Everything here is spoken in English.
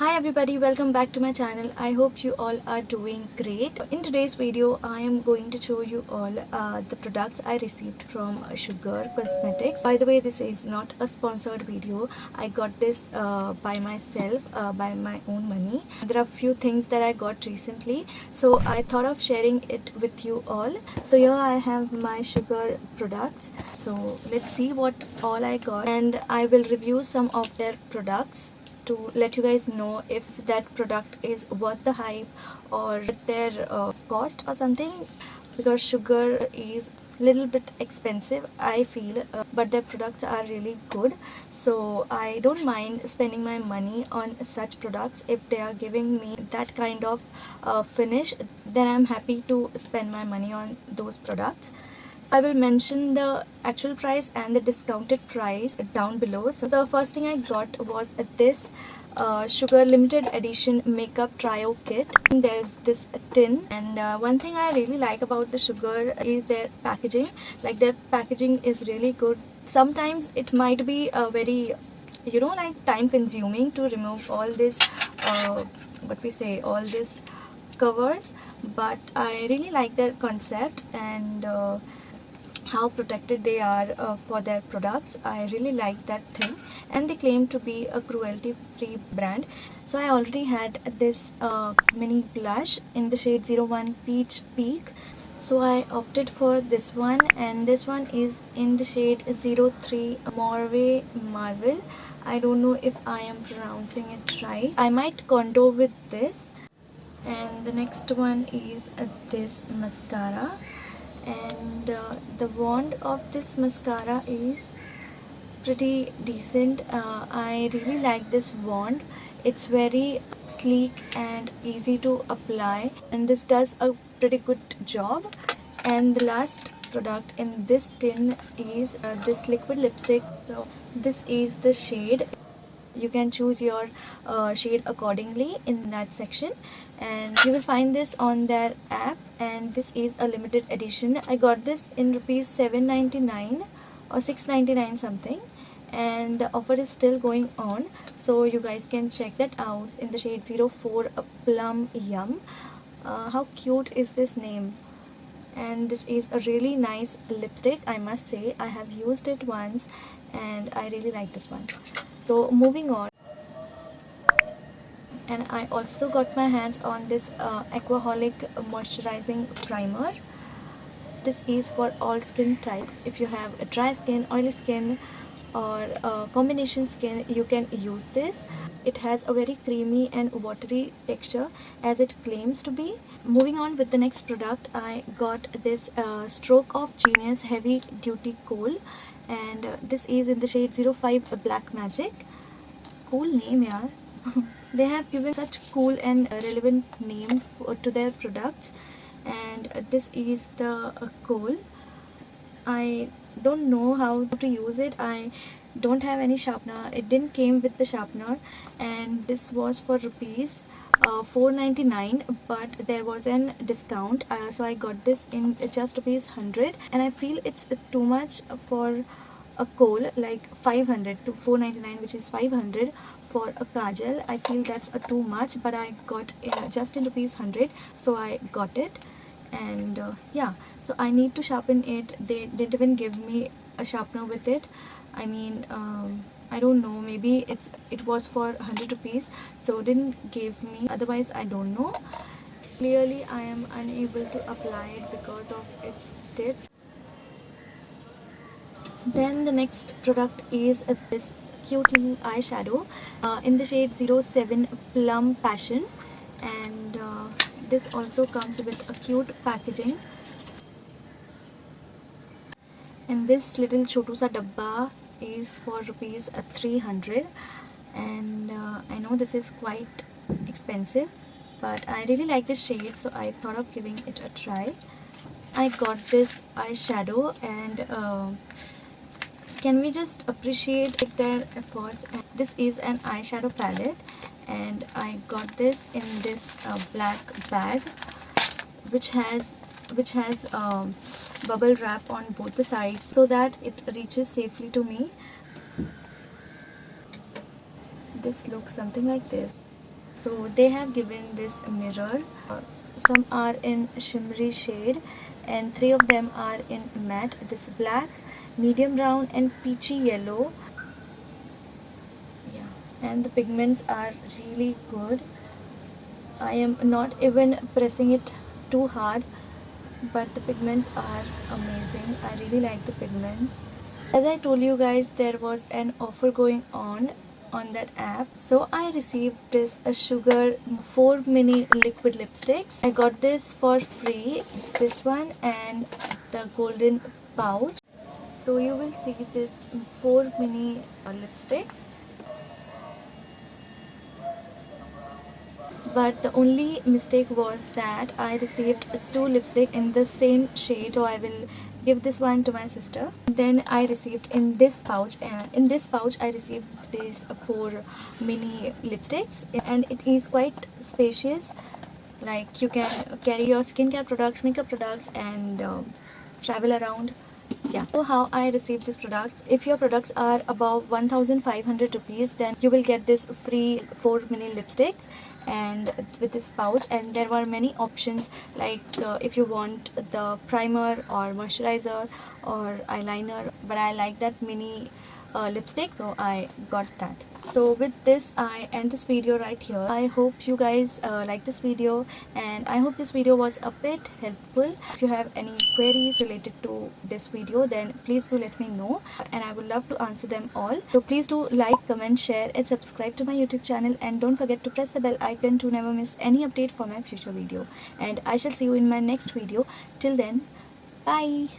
Hi everybody, welcome back to my channel. I hope you all are doing great. In today's video, I am going to show you all the products I received from Sugar Cosmetics. By the way, this is not a sponsored video. I got this by myself, by my own money. There are few things that I got recently, so I thought of sharing it with you all. So here I have my Sugar products. So let's see what all I got, and I will review some of their products to let you guys know if that product is worth the hype or their cost or something, because Sugar is little bit expensive I feel, but their products are really good, so I don't mind spending my money on such products. If they are giving me that kind of finish, then I'm happy to spend my money on those products. So I will mention the actual price and the discounted price down below. So the first thing I got was this Sugar limited edition makeup trio kit. There's this tin, and one thing I really like about the Sugar is their packaging. Like, their packaging is really good. Sometimes it might be very like time consuming to remove all this all this covers, but I really like their concept and how protected they are for their products. I really like that thing, and they claim to be a cruelty free brand. So I already had this mini blush in the shade 01 Peach Peak, so I opted for this one, and this one is in the shade 03 Morve Marvel. I don't know if I am pronouncing it right. I might contour with this. And the next one is this mascara, and the wand of this mascara is pretty decent. I really like this wand. It's very sleek and easy to apply, and this does a pretty good job. And the last product in this tin is this liquid lipstick. So this is the shade. You can choose your shade accordingly in that section, and you will find this on their app. And this is a limited edition. I got this in rupees 7.99 or 6.99 something, and the offer is still going on, so you guys can check that out in the shade 04 Plum Yum. How cute is this name? And this is a really nice lipstick, I must say. I have used it once and I really like this one. So moving on, and I also got my hands on this Aquaholic moisturizing primer. This is for all skin type. If you have a dry skin, oily skin, or combination skin, you can use this. It has a very creamy and watery texture, as it claims to be. Moving on with the next product, I got this Stroke of Genius Heavy Duty Kohl, and this is in the shade 05 Black Magic. Cool name, yaar. They have given such cool and relevant name to their products. And this is the Kohl. I don't know how to use it. I don't have any sharpener. It didn't came with the sharpener, and this was for rupees 4.99, but there was an discount, so I got this in just rupees 100, and I feel it's too much for a Kohl, like 500 to 4.99, which is 500 for a kajal. I feel that's too much, but I got just in rupees 100, so I got it. And yeah, so I need to sharpen it. They didn't even give me a sharpener with it. I mean, I don't know, maybe it was for 100 rupees, so didn't give me. Otherwise, I don't know. Clearly, I am unable to apply it because of its tip. Then the next product is this cute little eyeshadow in the shade 07 Plum Passion, and this also comes with a cute packaging. And this little chotu sa dabba is for rupees 300, and I know this is quite expensive, but I really like this shade, so I thought of giving it a try. I got this eyeshadow, and can we just appreciate their efforts? And this is an eyeshadow palette, and I got this in this black bag, which has bubble wrap on both the sides so that it reaches safely to me. This looks something like this. So they have given this mirror. Some are in shimmery shade and 3 of them are in matte. This black, medium brown and peachy yellow. Yeah, and the pigments are really good. I am not even pressing it too hard, but the pigments are amazing. I really like the pigments. As I told you guys, there was an offer going on that app, so I received this Sugar 4 mini liquid lipsticks. I got this for free, this one and the golden pouch. So you will see this 4 mini lipsticks. But the only mistake was that I received 2 lipstick in the same shade, so I will give this one to my sister. Then I received in this pouch, and in this pouch I received these 4 mini lipsticks, and it is quite spacious. Like you can carry your skincare products, makeup products, and travel around. Yeah. So how I received this product: if your products are above 1500 rupees, then you will get this free 4 mini lipsticks and with this pouch. And there were many options, like if you want the primer or moisturizer or eyeliner, but I like that mini lipstick, so I got that. So with this I end this video right here. I hope you guys like this video, and I hope this video was a bit helpful. If you have any queries related to this video, then please do let me know, and I would love to answer them all. So please do like, comment, share and subscribe to my YouTube channel, and don't forget to press the bell icon to never miss any update for my future video. And I shall see you in my next video. Till then, bye.